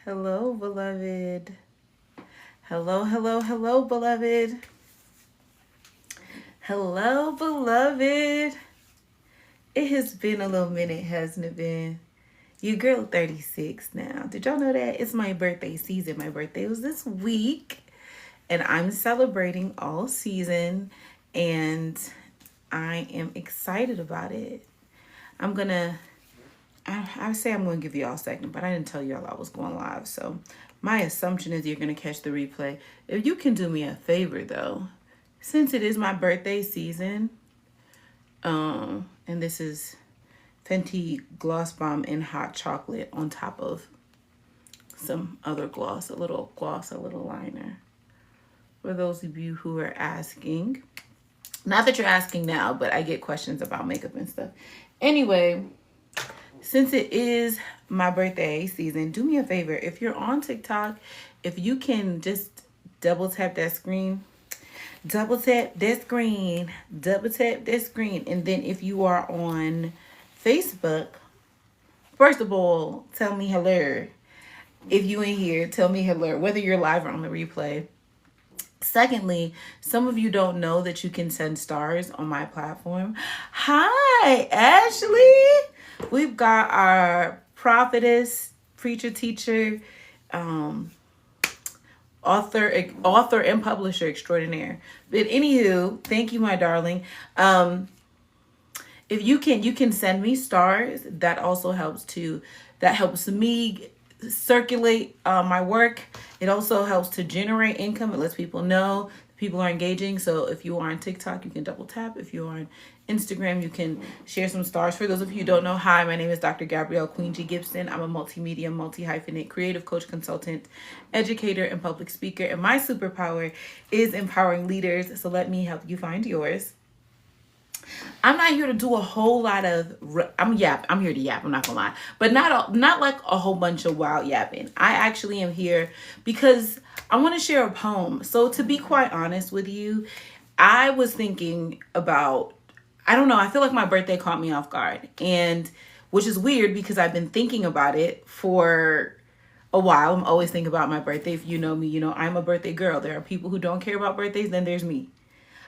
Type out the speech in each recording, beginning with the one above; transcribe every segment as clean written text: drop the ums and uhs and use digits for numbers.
Hello, beloved. Hello, hello, hello, beloved. Hello, beloved. It has been a little minute, hasn't it been? Your girl 36 now. Did y'all know that? It's my birthday season. My birthday was this week, and I'm celebrating all season, and I am excited about it. I'm gonna I say I'm going to give you all a second, but I didn't tell you all I was going live. So my assumption is you're going to catch the replay. If you can do me a favor, though, since it is my birthday season, and this is Fenty Gloss Bomb and hot chocolate on top of some other gloss, a little liner. For those of you who are asking, not that you're asking now, but I get questions about makeup and stuff. Anyway, since it is my birthday season, do me a favor. If you're on TikTok, if you can just double tap that screen, double tap that screen, double tap that screen. And then if you are on Facebook, first of all, tell me hello. If you in here, tell me hello, whether you're live or on the replay. Secondly, some of you don't know that you can send stars on my platform. Hi, Ashley. We've got our prophetess, preacher, teacher, author and publisher extraordinaire. But anywho, thank you, my darling. If you can send me stars. That also helps too. That helps me circulate my work. It also helps to generate income. It lets people know people are engaging. So if you are on TikTok, you can double tap. If you are on Instagram, you can share some stars. For those of you who don't know, hi, my name is Dr. Gabrielle Queen G. Gibson. I'm a multimedia, multi-hyphenate, creative coach, consultant, educator, and public speaker. And my superpower is empowering leaders. So let me help you find yours. I'm not here to do a whole lot of I'm here to yap, I'm not gonna lie, but not like a whole bunch of wild yapping. I actually am here because I want to share a poem. So to be quite honest with you, I was thinking about, I don't know, I feel like my birthday caught me off guard, and which is weird because I've been thinking about it for a while. I'm always thinking about my birthday. If you know me, you know I'm a birthday girl. There are people who don't care about birthdays, then there's me.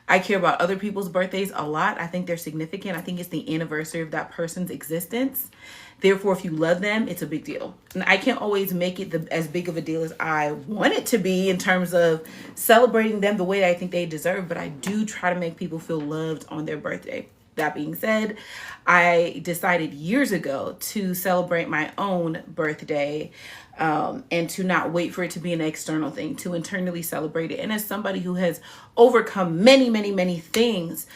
I care about other people's birthdays a lot. I think they're significant. I think it's the anniversary of that person's existence. Therefore, if you love them, it's a big deal. And I can't always make it as big of a deal as I want it to be in terms of celebrating them the way I think they deserve, but I do try to make people feel loved on their birthday. That being said, I decided years ago to celebrate my own birthday, and to not wait for it to be an external thing, to internally celebrate it. And as somebody who has overcome many, many, many things,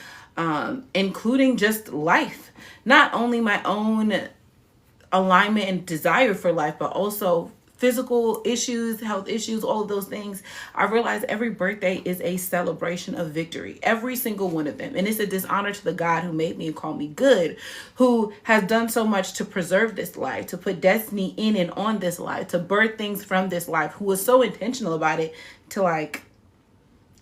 including just life, not only my own alignment and desire for life, but also physical issues, health issues, all of those things, I realize every birthday is a celebration of victory. Every single one of them. And it's a dishonor to the God who made me and called me good, who has done so much to preserve this life, to put destiny in and on this life, to birth things from this life, who was so intentional about it to like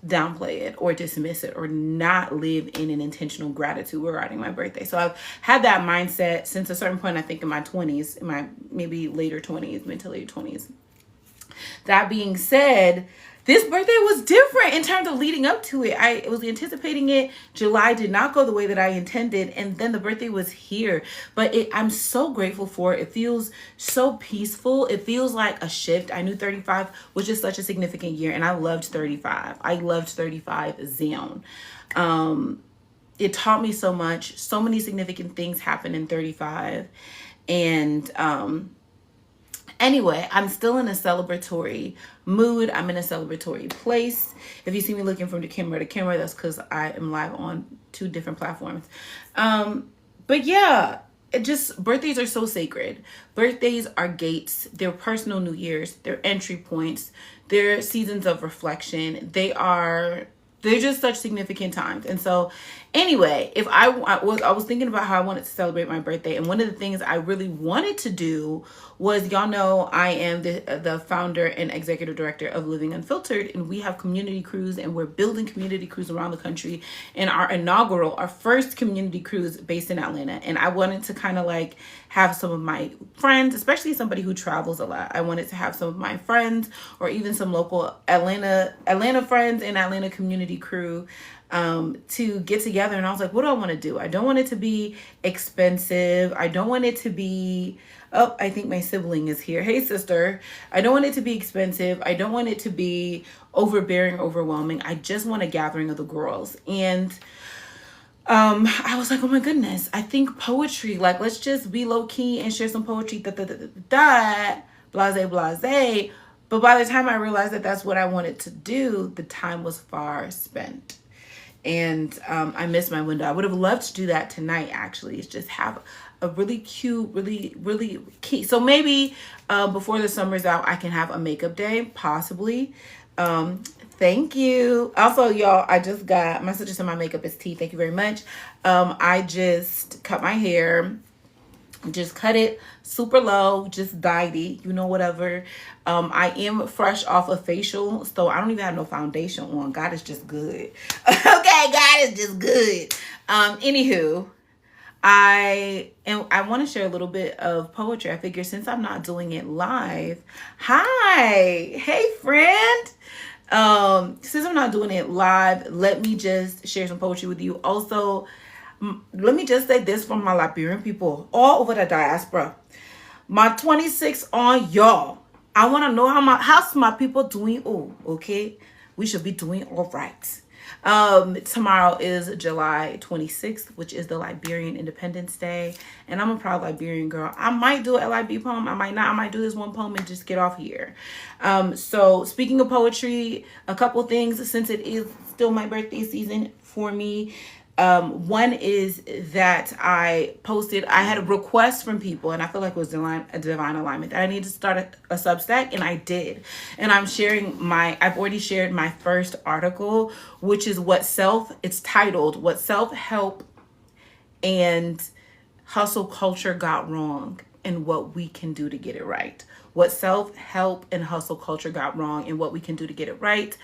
downplay it or dismiss it or not live in an intentional gratitude regarding my birthday. So I've had that mindset since a certain point, I think in my 20s, in my maybe later 20s, mid to late 20s. That being said, this birthday was different in terms of leading up to it. I was anticipating it. July did not go the way that I intended. And then the birthday was here. But I'm so grateful for it. It feels so peaceful. It feels like a shift. I knew 35 was just such a significant year. And I loved 35. I loved 35 Zion. It taught me so much. So many significant things happened in 35. And anyway, I'm still in a celebratory mood. I'm in a celebratory place. If you see me looking from the camera to camera, that's because I am live on 2 different platforms. But yeah, birthdays are so sacred. Birthdays are gates. They're personal New Year's. They're entry points. They're seasons of reflection. They're just such significant times. And so Anyway, if I was thinking about how I wanted to celebrate my birthday, and one of the things I really wanted to do was, y'all know I am the founder and executive director of Living Unfiltered, and we have community crews, and we're building community crews around the country. And our first community cruise based in Atlanta, and I wanted to kind of like have some of my friends, especially somebody who travels a lot. I wanted to have some of my friends, or even some local Atlanta friends and Atlanta community crew, to get together. And I was like, what do I want to do? I don't want it to be expensive. I don't want it to be, oh, I think my sibling is here. Hey, sister. I don't want it to be expensive. I don't want it to be overbearing, overwhelming. I just want a gathering of the girls. And I was like, oh my goodness, I think poetry, like, let's just be low key and share some poetry, blase, blase. But by the time I realized that that's what I wanted to do, the time was far spent. And I missed my window. I would have loved to do that tonight, actually. It's just have a really cute, really, really key. So maybe before the summer's out, I can have a makeup day, possibly. Thank you. Also, y'all, I just got, my sister said my makeup is tea. Thank you very much. I just cut my hair. Just cut it super low, just dyed it, whatever. I am fresh off a facial, so I don't even have no foundation on. God is just good. Okay, God is just good. Anywho, I want to share a little bit of poetry. I figure since I'm not doing it live, hey friend. Since I'm not doing it live, let me just share some poetry with you. Also, let me just say this from my Liberian people all over the diaspora. My 26 on y'all. I want to know how's my people doing. Oh, okay. We should be doing all right. Tomorrow is July 26th, which is the Liberian Independence Day. And I'm a proud Liberian girl. I might do a LIB poem. I might not. I might do this one poem and just get off here. So speaking of poetry, a couple things since it is still my birthday season for me. One is that I had a request from people, and I feel like it was a divine alignment that I need to start a Substack, and I did. And I've already shared my first article, which is it's titled What Self-Help and Hustle Culture Got Wrong and What We Can Do to Get It Right. What self-help and hustle culture got wrong and what we can do to get it right.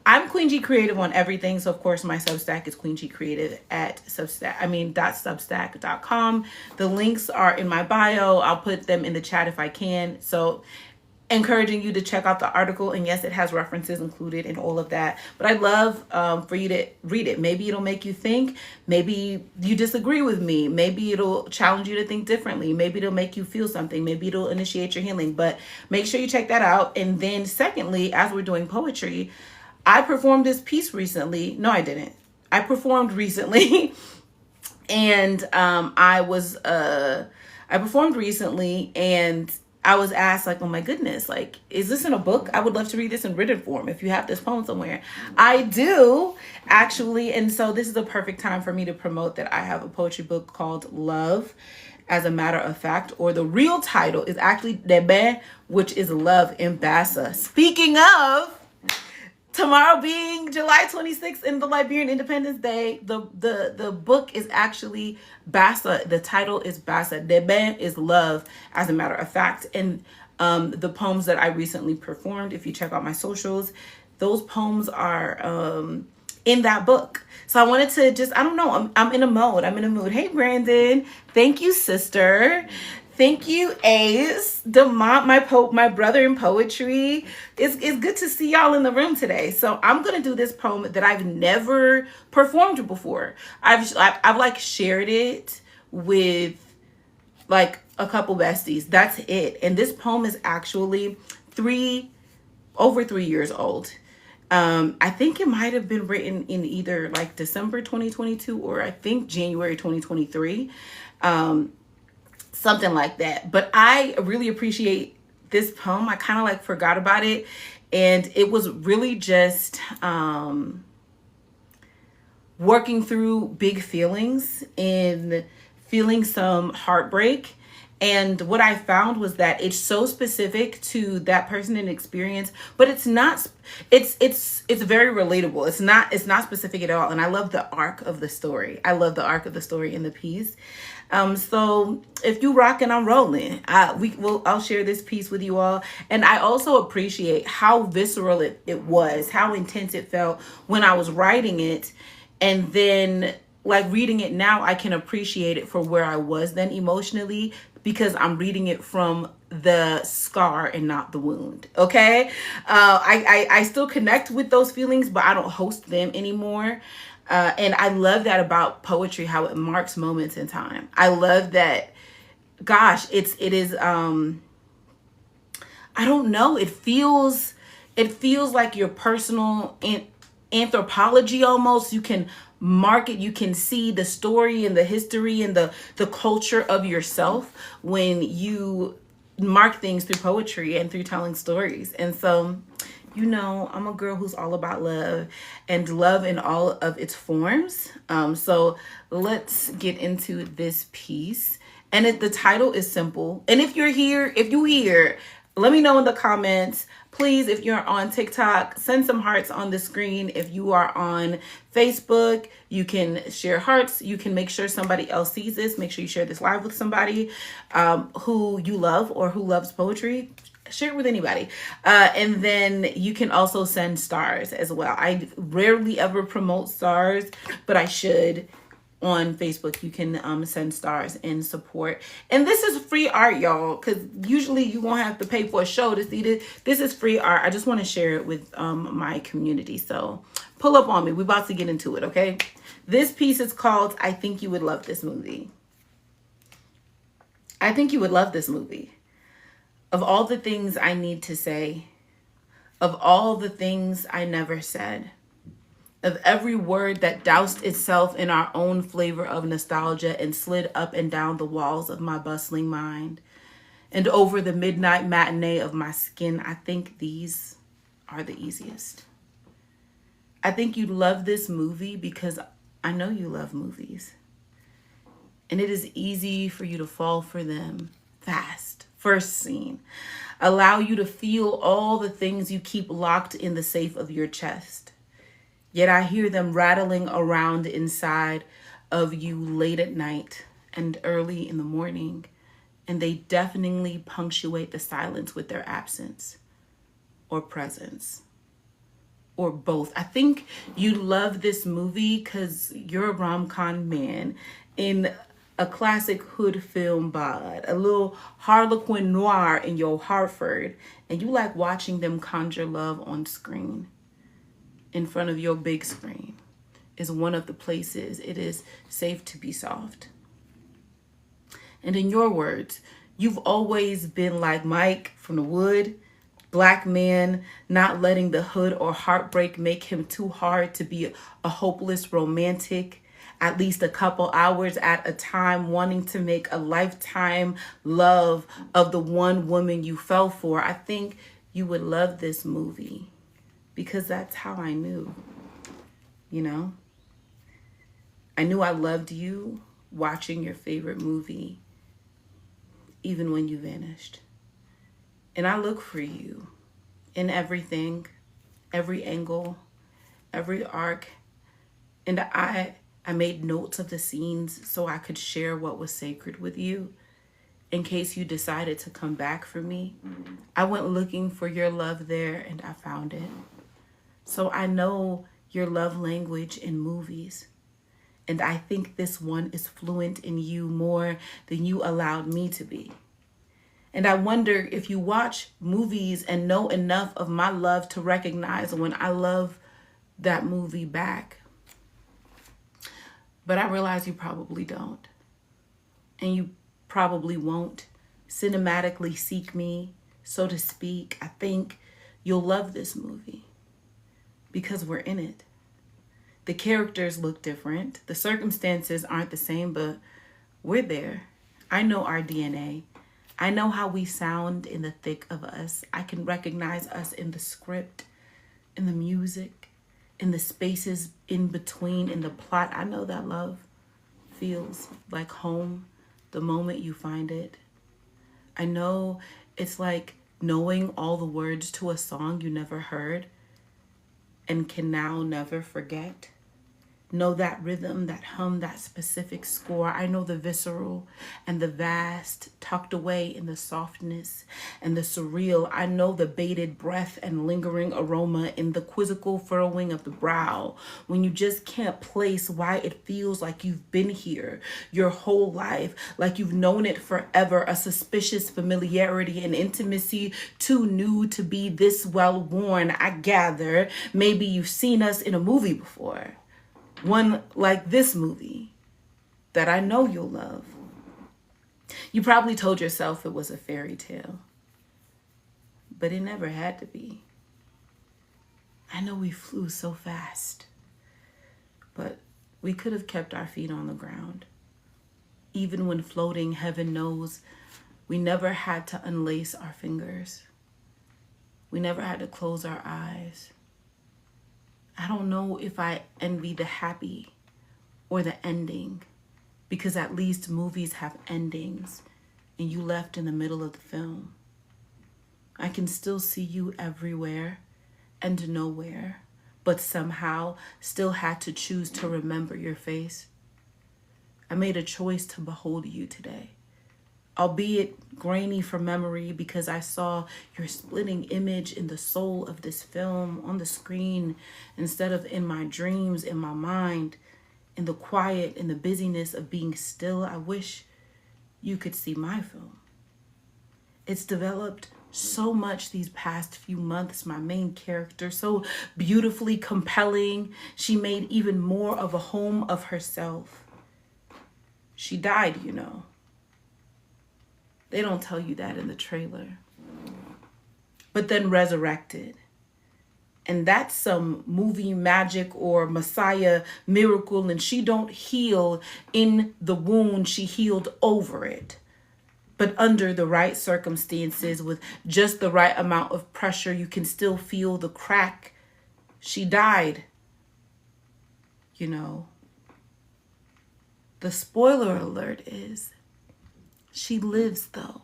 I'm Queen G Creative on everything. So of course my Substack is Queen G Creative at .substack.com. The links are in my bio. I'll put them in the chat if I can. So encouraging you to check out the article. And yes, it has references included in all of that. But I'd love for you to read it. Maybe it'll make you think. Maybe you disagree with me. Maybe it'll challenge you to think differently. Maybe it'll make you feel something. Maybe it'll initiate your healing. But make sure you check that out. And then secondly, as we're doing poetry, I performed this piece recently. No, I didn't. I performed recently. And I performed recently, and I was asked, like, oh my goodness, like, is this in a book? I would love to read this in written form if you have this poem somewhere. I do, actually. And so this is a perfect time for me to promote that I have a poetry book called Love as a Matter of Fact, or the real title is actually Debe, which is Love in Bassa. Speaking of, tomorrow being July 26th and the Liberian Independence Day, the book is actually Bassa. The title is Bassa. Debe is Love, as a Matter of Fact. And the poems that I recently performed, if you check out my socials, those poems are in that book. So I wanted to just, I don't know, I'm in a mode. I'm in a mood. Hey, Brandon. Thank you, sister. Thank you, Ace, Demont, my brother in poetry. It's good to see y'all in the room today. So I'm gonna do this poem that I've never performed before. I've like shared it with like a couple besties. That's it. And this poem is actually over 3 years old. I think it might have been written in either like December 2022 or I think January 2023. Something like that. But I really appreciate this poem. I kind of like forgot about it. And it was really just working through big feelings and feeling some heartbreak And what I found was that it's so specific to that person and experience, but it's not. It's very relatable. It's not specific at all. And I love the arc of the story. I love the arc of the story in the piece. So if you rocking, I'm rolling. I'll share this piece with you all. And I also appreciate how visceral it was, how intense it felt when I was writing it. And then like reading it now, I can appreciate it for where I was then emotionally, because I'm reading it from the scar and not the wound. Okay. I still connect with those feelings, but I don't host them anymore. And I love that about poetry, how it marks moments in time. I love that. Gosh, it is, I don't know. It feels like your personal anthropology almost. You can mark it. You can see the story and the history and the culture of yourself when you mark things through poetry and through telling stories. And so, I'm a girl who's all about love and love in all of its forms. So let's get into this piece. And the title is simple. And if you hear, let me know in the comments. Please, if you're on TikTok, send some hearts on the screen. If you are on Facebook, you can share hearts. You can make sure somebody else sees this. Make sure you share this live with somebody who you love or who loves poetry. Share it with anybody. And then you can also send stars as well. I rarely ever promote stars, but I should. On Facebook, you can send stars in support. And this is free art, y'all, because usually you won't have to pay for a show to see this. This is free art. I just want to share it with my community. So pull up on me. We're about to get into it, okay? This piece is called I Think You Would Love This Movie. I think you would love this movie. Of all the things I need to say, of all the things I never said, of every word that doused itself in our own flavor of nostalgia and slid up and down the walls of my bustling mind, and over the midnight matinee of my skin, I think these are the easiest. I think you love this movie because I know you love movies. And it is easy for you to fall for them fast. First scene. Allow you to feel all the things you keep locked in the safe of your chest. Yet I hear them rattling around inside of you late at night and early in the morning, and they deafeningly punctuate the silence with their absence or presence or both. I think you love this movie because you're a rom-com man in a classic hood film bod, a little Harlequin noir in your Hartford, and you like watching them conjure love on screen. In front of your big screen is one of the places it is safe to be soft. And in your words, you've always been like Mike from the Wood, black man, not letting the hood or heartbreak make him too hard to be a hopeless romantic, at least a couple hours at a time, wanting to make a lifetime love of the one woman you fell for. I think you would love this movie. Because that's how I knew, I knew I loved you watching your favorite movie, even when you vanished. And I look for you in everything, every angle, every arc. And I made notes of the scenes so I could share what was sacred with you in case you decided to come back for me. I went looking for your love there and I found it. So I know your love language in movies. And I think this one is fluent in you more than you allowed me to be. And I wonder if you watch movies and know enough of my love to recognize when I love that movie back. But I realize you probably don't. And you probably won't cinematically seek me, so to speak. I think you'll love this movie. Because we're in it. The characters look different. The circumstances aren't the same, but we're there. I know our DNA. I know how we sound in the thick of us. I can recognize us in the script, in the music, in the spaces in between, in the plot. I know that love feels like home the moment you find it. I know it's like knowing all the words to a song you never heard and can now never forget. Know that rhythm, that hum, that specific score. I know the visceral and the vast, tucked away in the softness and the surreal. I know the bated breath and lingering aroma in the quizzical furrowing of the brow, when you just can't place why it feels like you've been here your whole life, like you've known it forever, a suspicious familiarity and intimacy too new to be this well worn. I gather maybe you've seen us in a movie before. One like this movie that I know you'll love. You probably told yourself it was a fairy tale, but it never had to be. I know we flew so fast, but we could have kept our feet on the ground. Even when floating, heaven knows, we never had to unlace our fingers. We never had to close our eyes. I don't know if I envy the happy or the ending, because at least movies have endings and you left in the middle of the film. I can still see you everywhere and nowhere, but somehow still had to choose to remember your face. I made a choice to behold you today, albeit grainy from memory, because I saw your splitting image in the soul of this film on the screen instead of in my dreams, in my mind, in the quiet, in the busyness of being still. I wish you could see my film. It's developed so much these past few months. My main character, so beautifully compelling. She made even more of a home of herself. She died, you know. They don't tell you that in the trailer. But then resurrected. And that's some movie magic or Messiah miracle. And she don't heal in the wound, she healed over it. But under the right circumstances, with just the right amount of pressure, you can still feel the crack. She died. You know. The spoiler alert is, she lives though,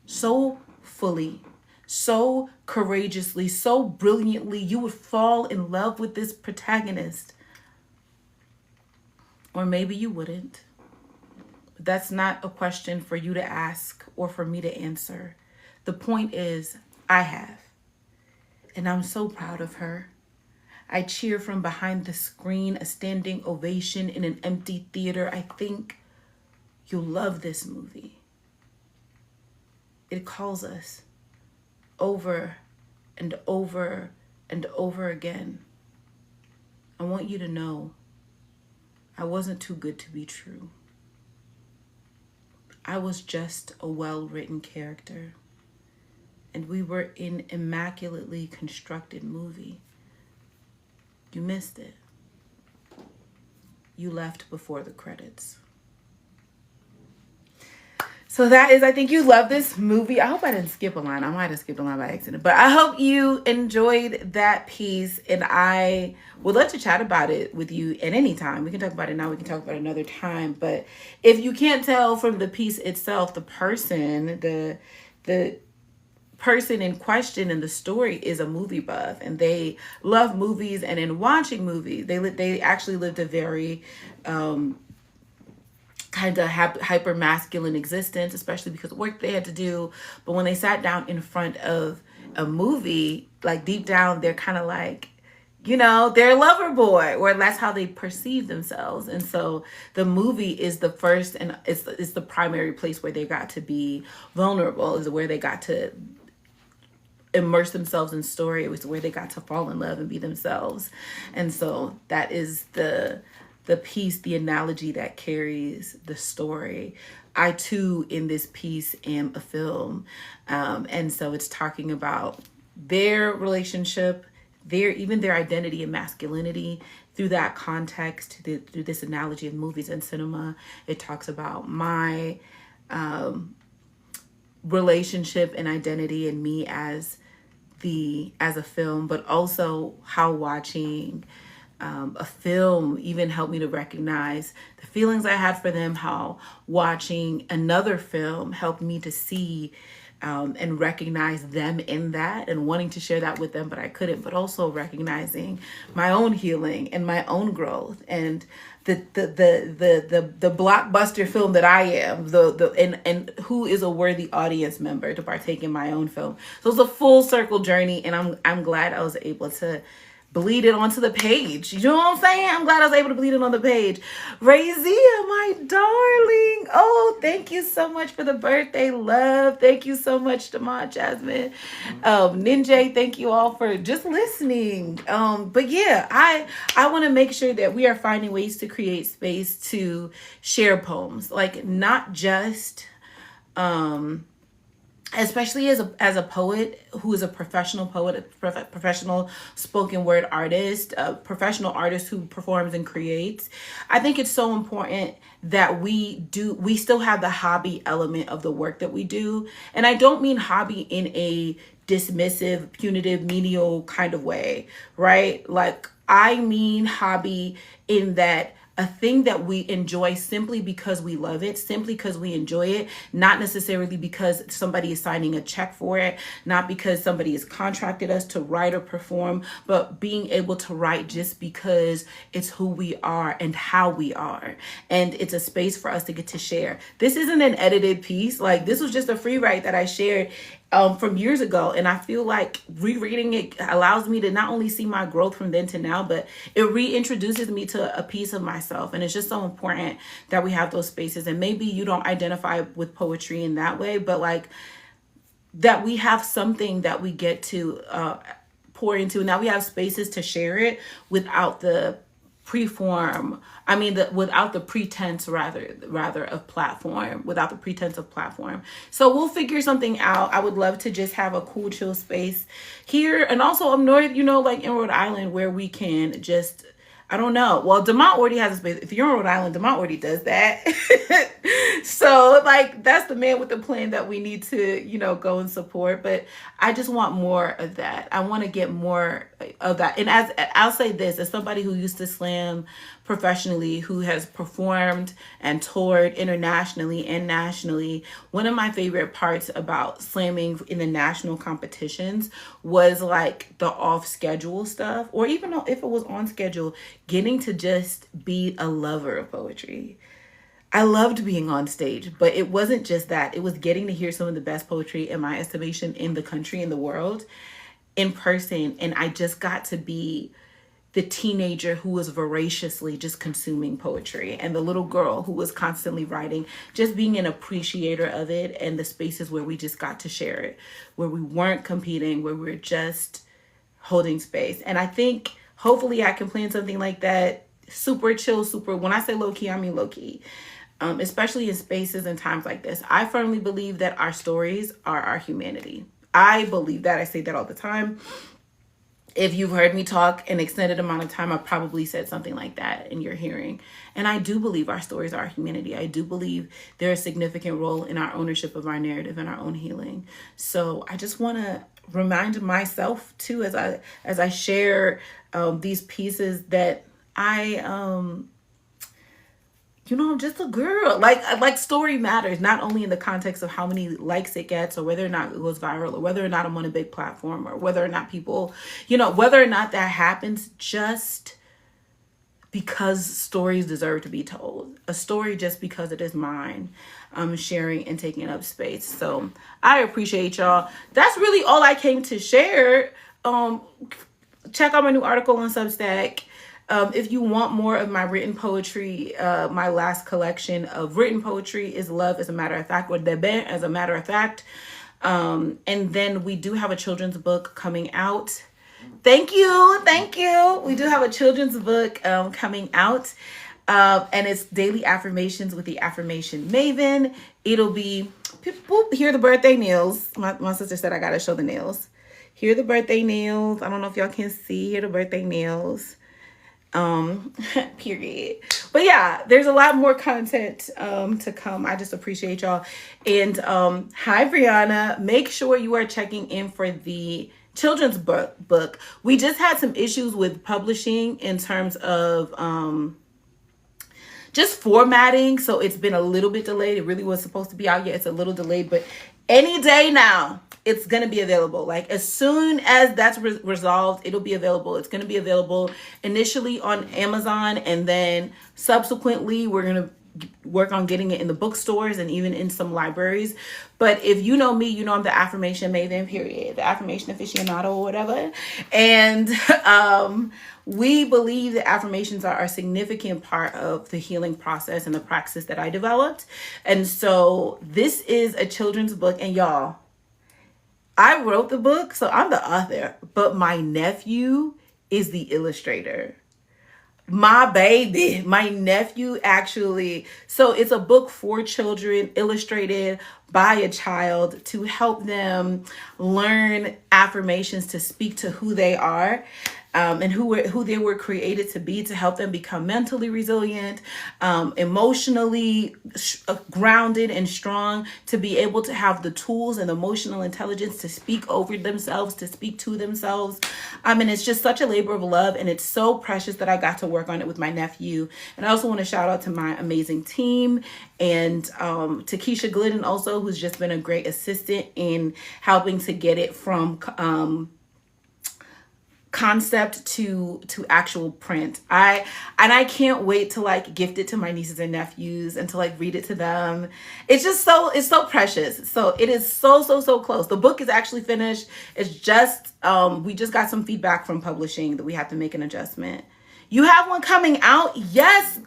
so fully, so courageously, so brilliantly, you would fall in love with this protagonist. Or maybe you wouldn't. But that's not a question for you to ask or for me to answer. The point is, I have. And I'm so proud of her. I cheer from behind the screen, a standing ovation in an empty theater. I think you'll love this movie. It calls us over and over and over again. I want you to know I wasn't too good to be true. I was just a well-written character. And we were in an immaculately constructed movie. You missed it. You left before the credits. So that is, I think you love this movie. I hope I didn't skip a line. I might have skipped a line by accident. But I hope you enjoyed that piece. And I would love to chat about it with you at any time. We can talk about it now. We can talk about it another time. But if you can't tell from the piece itself, the person in question in the story is a movie buff, and they love movies, and in watching movies they actually lived a very kind of hyper masculine existence, especially because of work they had to do. But when they sat down in front of a movie, like deep down they're kind of like, you know, they're a lover boy, or that's how they perceive themselves. And so the movie is the first, and it's the primary place where they got to be vulnerable, is where they got to immerse themselves in story. It was where they got to fall in love and be themselves. And so that is the piece, the analogy that carries the story. I too, in this piece, am a film. And so it's talking about their relationship, even their identity and masculinity through that context, through this analogy of movies and cinema. It talks about my relationship and identity and me as a film, but also how watching A film even helped me to recognize the feelings I had for them, how watching another film helped me to see and recognize them in that and wanting to share that with them, but I couldn't, but also recognizing my own healing and my own growth and the blockbuster film that I am, and who is a worthy audience member to partake in my own film. So it's a full circle journey, and I'm glad I was able to bleed it onto the page. You know what I'm saying? I'm glad I was able to bleed it on the page. Razia, my darling. Oh, thank you so much for the birthday love. Thank you so much, Demont, Jasmine, Ninja. Thank you all for just listening. But yeah, I want to make sure that we are finding ways to create space to share poems, like not just especially as a poet who is a professional poet, a professional spoken word artist, a professional artist who performs and creates. I think it's so important that we still have the hobby element of the work that we do. And I don't mean hobby in a dismissive, punitive, menial kind of way, right? Like, I mean hobby in that a thing that we enjoy simply because we love it, simply because we enjoy it, not necessarily because somebody is signing a check for it, not because somebody has contracted us to write or perform, but being able to write just because it's who we are and how we are. And it's a space for us to get to share. This isn't an edited piece. Like, this was just a free write that I shared from years ago, and I feel like rereading it allows me to not only see my growth from then to now, but it reintroduces me to a piece of myself. And it's just so important that we have those spaces. And maybe you don't identify with poetry in that way, but like that we have something that we get to pour into. Now we have spaces to share it without the without the pretense of platform, without the pretense of platform. So we'll figure something out. I would love to just have a cool, chill space here. And also up north, like in Rhode Island, where we can just, I don't know. Well, Demont already has a space. If you're in Rhode Island, Demont already does that. So like, that's the man with the plan that we need to, go and support. But I just want more of that. I want to get more of that. And as I'll say this, as somebody who used to slam professionally, who has performed and toured internationally and nationally, one of my favorite parts about slamming in the national competitions was like the off schedule stuff, or even if it was on schedule, getting to just be a lover of poetry. I loved being on stage, but it wasn't just that. It was getting to hear some of the best poetry, in my estimation, in the country, in the world, in person. And I just got to be the teenager who was voraciously just consuming poetry, and the little girl who was constantly writing, just being an appreciator of it, and the spaces where we just got to share it, where we weren't competing, where we were just holding space. And I think hopefully I can plan something like that, super chill, when I say low key, I mean low key. Especially in spaces and times like this. I firmly believe that our stories are our humanity. I believe that. I say that all the time. If you've heard me talk an extended amount of time, I've probably said something like that in your hearing. And I do believe our stories are our humanity. I do believe there's a significant role in our ownership of our narrative and our own healing. So I just want to remind myself too, as I share these pieces, that I'm just a girl. Like story matters, not only in the context of how many likes it gets, or whether or not it goes viral, or whether or not I'm on a big platform, or whether or not people, whether or not that happens, just because stories deserve to be told. A story just because it is mine, sharing and taking up space. So I appreciate y'all. That's really all I came to share. Check out my new article on Substack. If you want more of my written poetry, my last collection of written poetry is Love as a Matter of Fact, or Debe as a Matter of Fact. And then we do have a children's book coming out. Thank you. We do have a children's book coming out. And it's Daily Affirmations with the Affirmation Maven. It'll be, boop, here are the birthday nails. My sister said I gotta show the nails. Here are the birthday nails. I don't know if y'all can see. Here are the birthday nails. Period. But yeah, there's a lot more content to come. I just appreciate y'all. And hi Brianna, make sure you are checking in for the children's book. We just had some issues with publishing in terms of just formatting, so it's been a little bit delayed. It really was supposed to be out yet. It's a little delayed, but any day now it's going to be available. Like as soon as that's resolved, it'll be available. It's going to be available initially on Amazon, and then subsequently we're going to work on getting it in the bookstores and even in some libraries. But if you know me, you know I'm the affirmation maven, period, the affirmation aficionado or whatever. And we believe that affirmations are a significant part of the healing process and the practice that I developed. And so this is a children's book. And y'all, I wrote the book, so I'm the author, but my nephew is the illustrator. My baby, my nephew actually. So it's a book for children, illustrated by a child, to help them learn affirmations, to speak to who they are. And who they were created to be, to help them become mentally resilient, emotionally grounded and strong, to be able to have the tools and emotional intelligence to speak over themselves, to speak to themselves. And it's just such a labor of love, and it's so precious that I got to work on it with my nephew. And I also want to shout out to my amazing team, and to Keisha Glidden also, who's just been a great assistant in helping to get it from concept to actual print. I can't wait to like gift it to my nieces and nephews and to like read it to them. It's so precious. So it is so close. The book is actually finished. It's just we just got some feedback from publishing that we have to make an adjustment. You have one coming out? Yes.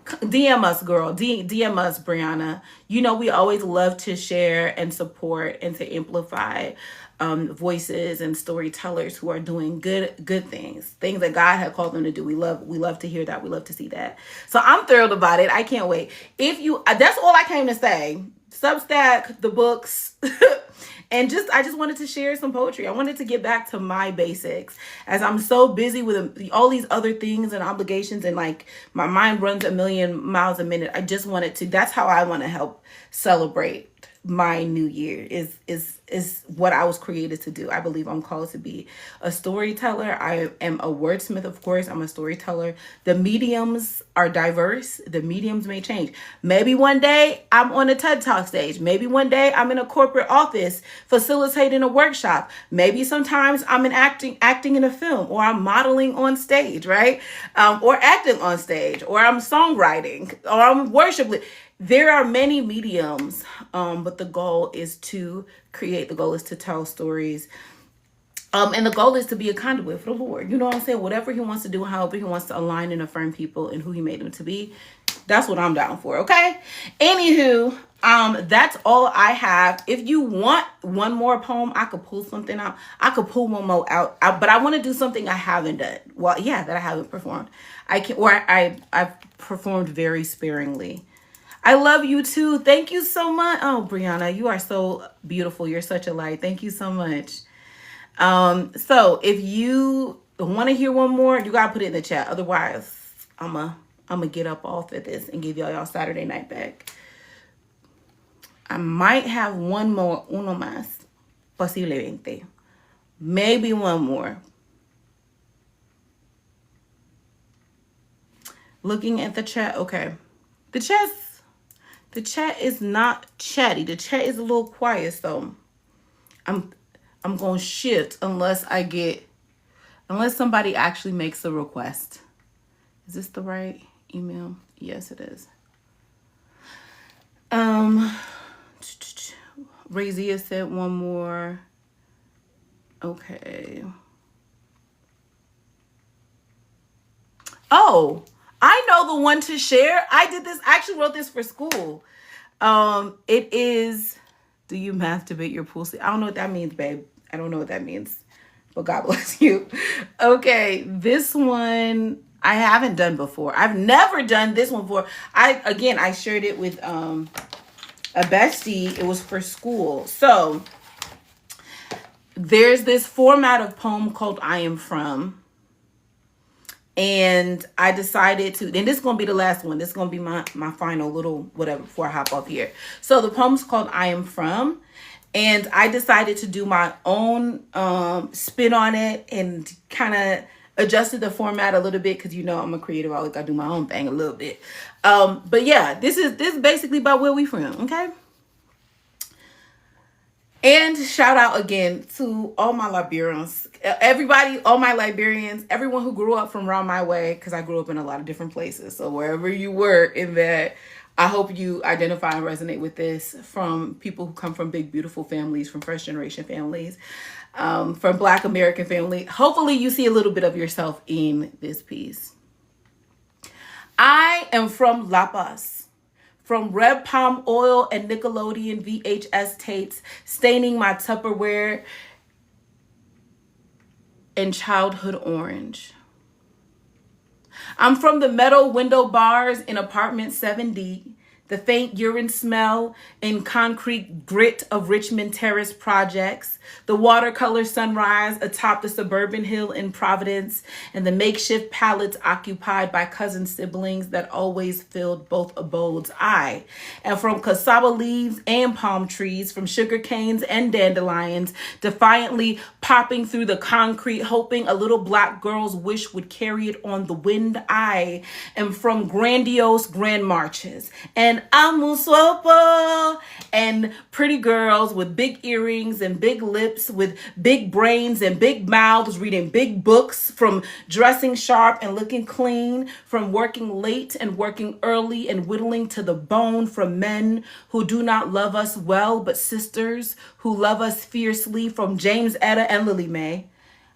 DM us, girl. DM us, Brianna. You know we always love to share and support and to amplify voices and storytellers who are doing good things that God had called them to do. We love to hear that. We love to see that. So I'm thrilled about it. I can't wait. That's all I came to say. Substack, the books, and I just wanted to share some poetry. I wanted to get back to my basics, as I'm so busy with all these other things and obligations, and like my mind runs a million miles a minute. I just wanted to. That's how I want to help celebrate my new year, is what I was created to do. I believe I'm called to be a storyteller. I am a wordsmith, of course. I'm a storyteller. The mediums are diverse. The mediums may change. Maybe one day I'm on a TED Talk stage. Maybe one day I'm in a corporate office facilitating a workshop. Maybe sometimes I'm acting in a film, or I'm modeling on stage, right? Or acting on stage, or I'm songwriting, or I'm worshiping. There are many mediums, but the goal is to create. The goal is to tell stories. And the goal is to be a conduit for the Lord. You know what I'm saying? Whatever he wants to do, however he wants to align and affirm people and who he made them to be, that's what I'm down for, okay? Anywho, that's all I have. If you want one more poem, I could pull something out. I could pull one more out, but I want to do something I haven't done. Well, yeah, that I haven't performed. I've performed very sparingly. I love you too. Thank you so much. Oh, Brianna, you are so beautiful. You're such a light. Thank you so much. So if you want to hear one more, you gotta put it in the chat. Otherwise, I'm gonna get up off of this and give y'all Saturday night back. I might have one more, uno más, posiblemente. Maybe one more. Looking at the chat, okay. The chat is not chatty. The chat is a little quiet, so I'm going to shift unless somebody actually makes a request. Is this the right email? Yes, it is. Razia said one more. Okay. Oh, I know the one to share. I actually wrote this for school. It is, do you masturbate your pussy? I don't know what that means, babe. I don't know what that means, but God bless you. Okay, this one I haven't done before. I've never done this one before. I shared it with a bestie. It was for school. So there's this format of poem called I Am From. And I decided to, and this is going to be the last one. This is going to be my final little whatever before I hop off here. So the poem's called I Am From. And I decided to do my own spin on it and kind of adjusted the format a little bit because I'm a creative. I gotta do my own thing a little bit. But yeah, this is basically about where we from, okay? And shout out again to all my Liberians, everybody, all my Liberians, everyone who grew up from around my way, because I grew up in a lot of different places. So wherever you were in that, I hope you identify and resonate with this, from people who come from big, beautiful families, from first generation families, from Black American family. Hopefully you see a little bit of yourself in this piece. I am from La Paz. From red palm oil and Nickelodeon VHS tapes staining my Tupperware in childhood orange. I'm from the metal window bars in apartment 7D, the faint urine smell and concrete grit of Richmond Terrace projects, the watercolor sunrise atop the suburban hill in Providence, and the makeshift pallets occupied by cousin siblings that always filled both abodes. I am from cassava leaves and palm trees, from sugar canes and dandelions, defiantly popping through the concrete, hoping a little Black girl's wish would carry it on the wind. I am from grandiose grand marches and amusopo and pretty girls with big earrings and big lips, with big brains and big mouths, reading big books, from dressing sharp and looking clean, from working late and working early and whittling to the bone, from men who do not love us well, but sisters who love us fiercely, from James Etta and Lily Mae.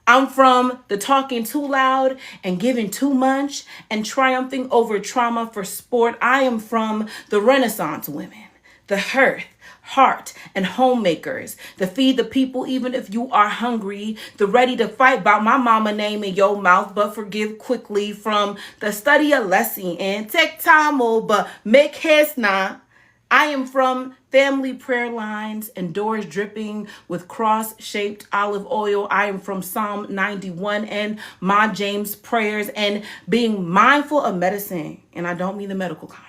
I'm from the talking too loud and giving too much and triumphing over trauma for sport. I am from the Renaissance women, the hearth, heart, and homemakers, the feed the people even if you are hungry, the ready to fight about my mama name in your mouth but forgive quickly, from the study a lesson and take time but make haste not. I am from family prayer lines and doors dripping with cross-shaped olive oil. I am from Psalm 91 and my James prayers and being mindful of medicine, and I don't mean the medical kind.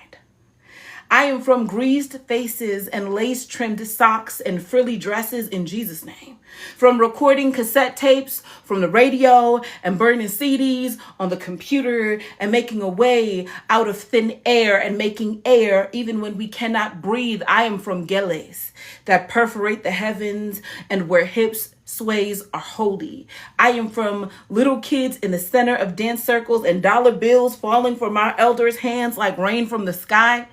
I am from greased faces and lace-trimmed socks and frilly dresses in Jesus' name. From recording cassette tapes from the radio and burning CDs on the computer and making a way out of thin air and making air even when we cannot breathe. I am from geles that perforate the heavens and where hips sways are holy. I am from little kids in the center of dance circles and dollar bills falling from our elders' hands like rain from the sky.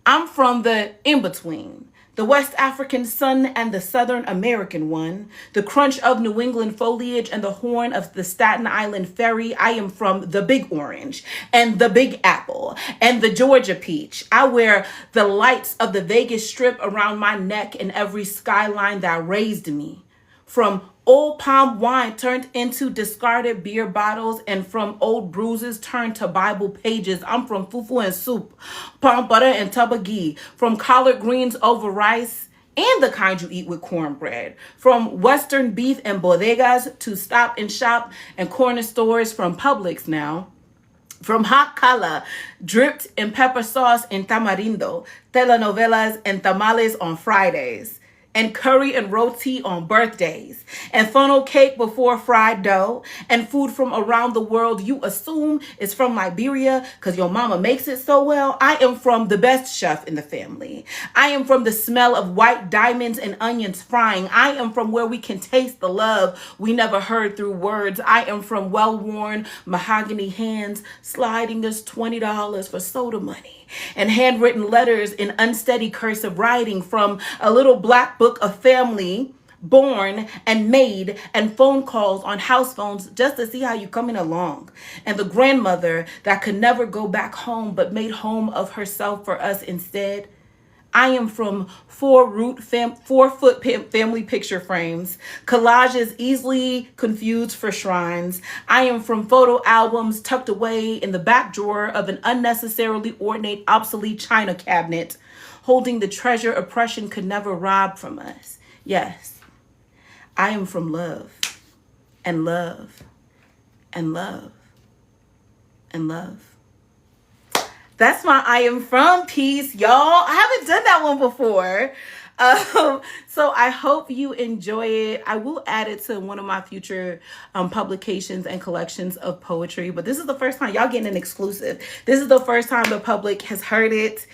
I'm from the in-between, the West African sun and the Southern American one, the crunch of New England foliage and the horn of the Staten Island ferry. I am from the Big Orange and the Big Apple and the Georgia peach. I wear the lights of the Vegas Strip around my neck and every skyline that raised me. From old palm wine turned into discarded beer bottles and from old bruises turned to Bible pages. I'm from fufu and soup, palm butter and tabagi, from collard greens over rice and the kind you eat with cornbread, from Western beef and bodegas to Stop and Shop and corner stores, from Publix now. From hot cala dripped in pepper sauce and tamarindo, telenovelas and tamales on Fridays, and curry and roti on birthdays, and funnel cake before fried dough, and food from around the world you assume is from Liberia because your mama makes it so well. I am from the best chef in the family. I am from the smell of white diamonds and onions frying. I am from where we can taste the love we never heard through words. I am from well-worn mahogany hands sliding us $20 for soda money, and handwritten letters in unsteady cursive writing, from a little black book of family born and made, and phone calls on house phones just to see how you coming along, and the grandmother that could never go back home but made home of herself for us instead. I am from 4-foot family picture frames, collages easily confused for shrines. I am from photo albums tucked away in the back drawer of an unnecessarily ornate, obsolete china cabinet, holding the treasure oppression could never rob from us. Yes, I am from love and love and love and love. That's my I am from piece, y'all. I haven't done that one before. So I hope you enjoy it. I will add it to one of my future publications and collections of poetry. But this is the first time y'all getting an exclusive. This is the first time the public has heard it.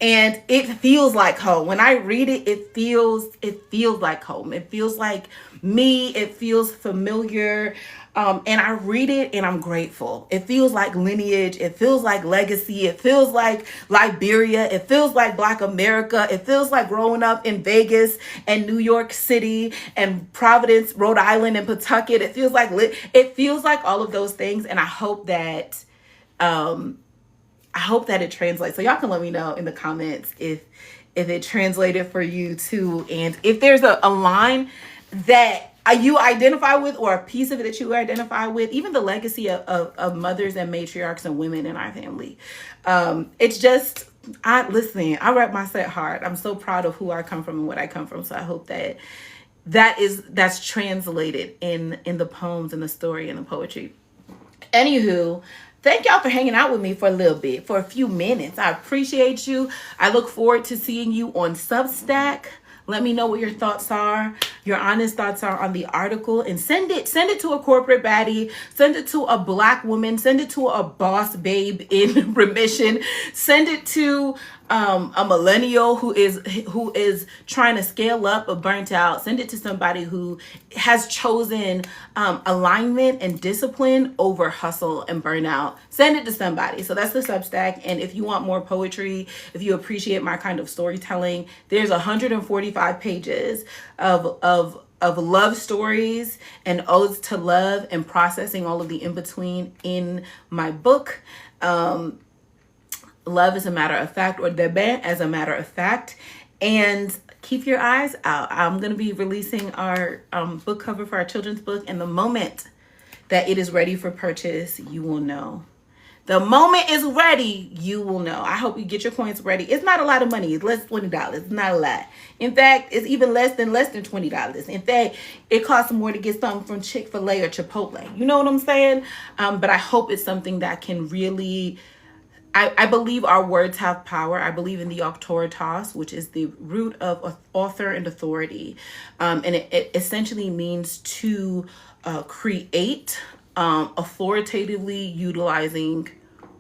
And it feels like home. When I read it, it feels like home. It feels like me. It feels familiar. And I read it and I'm grateful. It feels like lineage. It feels like legacy. It feels like Liberia. It feels like Black America. It feels like growing up in Vegas and New York City and Providence, Rhode Island and Pawtucket. It feels like all of those things. And I hope that it translates. So y'all can let me know in the comments if it translated for you too. And if there's a line that you identify with, or a piece of it that you identify with, even the legacy of mothers and matriarchs and women in our family. It's just, I wrap my set hard. I'm so proud of who I come from and what I come from. So I hope that's translated in the poems and the story and the poetry. Anywho, thank y'all for hanging out with me for a little bit, for a few minutes. I appreciate you. I look forward to seeing you on Substack. Let me know what your thoughts are, your honest thoughts are on the article, and send it to a corporate baddie, send it to a Black woman, send it to a boss babe in remission, send it to a millennial who is trying to scale up but burnt out. Send it to somebody who has chosen alignment and discipline over hustle and burnout. Send it to somebody. So that's the Substack. And if you want more poetry, if you appreciate my kind of storytelling, there's 145 pages of love stories and odes to love and processing all of the in-between in my book. Love as a matter of fact, or Debe as a matter of fact. And keep your eyes out. I'm going to be releasing our book cover for our children's book. And the moment that it is ready for purchase, you will know. The moment it's ready, you will know. I hope you get your coins ready. It's not a lot of money. It's less than $20. It's not a lot. In fact, it's even less than $20. In fact, it costs more to get something from Chick-fil-A or Chipotle. You know what I'm saying? But I hope it's something that can really... I believe our words have power. I believe in the auctoritas, which is the root of author and authority. And it essentially means to create authoritatively utilizing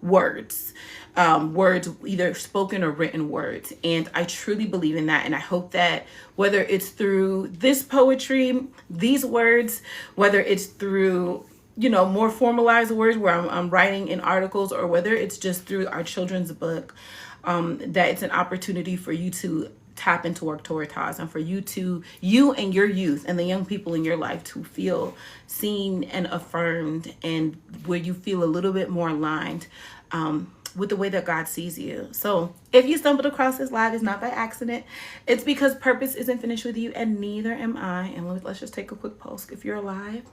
words. Words, either spoken or written words. And I truly believe in that. And I hope that whether it's through this poetry, these words, whether it's through more formalized words where I'm writing in articles, or whether it's just through our children's book, that it's an opportunity for you to tap into auctoritas, and for you and your youth and the young people in your life to feel seen and affirmed, and where you feel a little bit more aligned with the way that God sees you. So if you stumbled across this live, it's not by accident. It's because purpose isn't finished with you, and neither am I. And let's just take a quick pulse. If you're alive,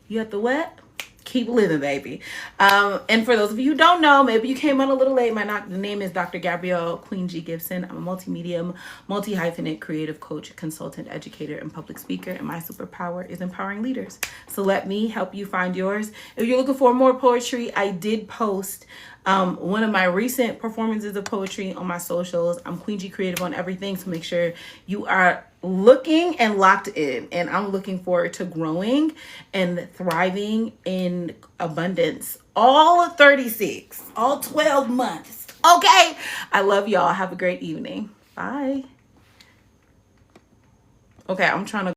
you have to what? Keep living, baby. And for those of you who don't know, maybe you came on a little late. The name is Dr. Gabrielle Queen G. Gibson. I'm a multimedia, multi-hyphenate creative coach, consultant, educator, and public speaker. And my superpower is empowering leaders. So let me help you find yours. If you're looking for more poetry, I did post one of my recent performances of poetry on my socials. I'm Queen G Creative on everything. So make sure you are looking and locked in. And I'm looking forward to growing and thriving in abundance. All 36, all 12 months. Okay. I love y'all. Have a great evening. Bye. Okay, I'm trying to